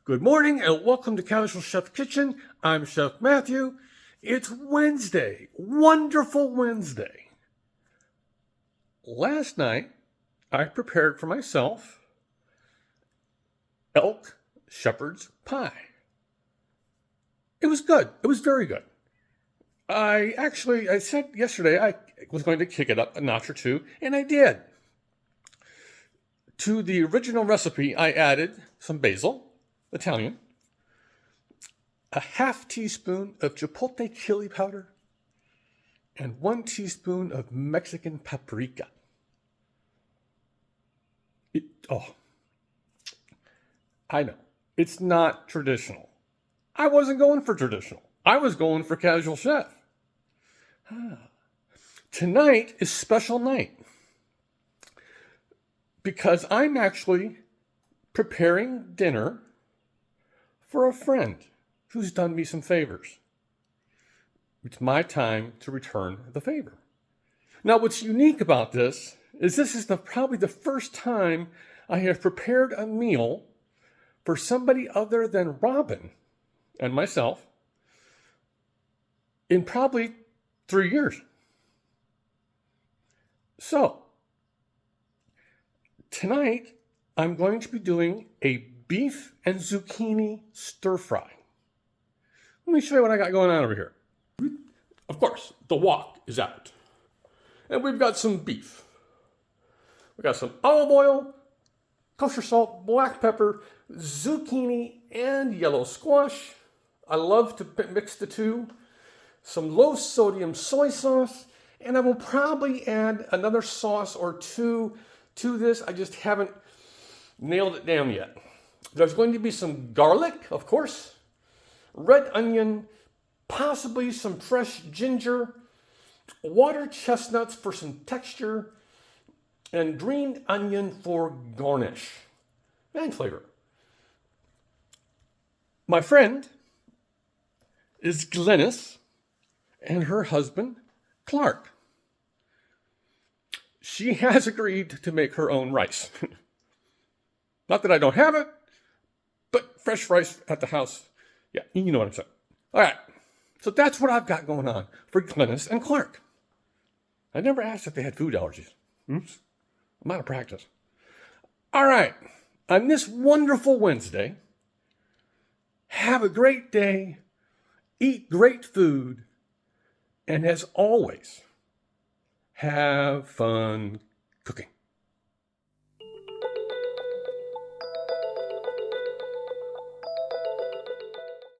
Good morning and welcome to Casual Chef Kitchen. I'm Chef Matthew. It's Wednesday, wonderful Wednesday. Last night, I prepared for myself elk shepherd's pie. It was good. It was very good. I said yesterday I was going to kick it up a notch or two, and I did. To the original recipe, I added some basil, Italian, a half teaspoon of chipotle chili powder, and 1 teaspoon of Mexican paprika. I know, it's not traditional. I wasn't going for traditional. I was going for casual chef. Tonight is special night because I'm actually preparing dinner for a friend who's done me some favors. It's my time to return the favor. Now, what's unique about this is probably the first time I have prepared a meal for somebody other than Robin and myself in probably 3 years. So, tonight I'm going to be doing a beef and zucchini stir fry. Let me show you what I got going on over here. Of course, the wok is out. And we've got some beef. We've got some olive oil, kosher salt, black pepper, zucchini, and yellow squash. I love to mix the two. Some low sodium soy sauce. And I will probably add another sauce or two to this. I just haven't nailed it down yet. There's going to be some garlic, of course, red onion, possibly some fresh ginger, water chestnuts for some texture, and green onion for garnish and flavor. My friend is Glennis and her husband, Clark. She has agreed to make her own rice. Not that I don't have it, but fresh rice at the house. Yeah, you know what I'm saying. All right, so that's what I've got going on for Glennis and Clark. I never asked if they had food allergies. Oops, I'm out of practice. All right, on this wonderful Wednesday, have a great day, eat great food, and as always, have fun cooking.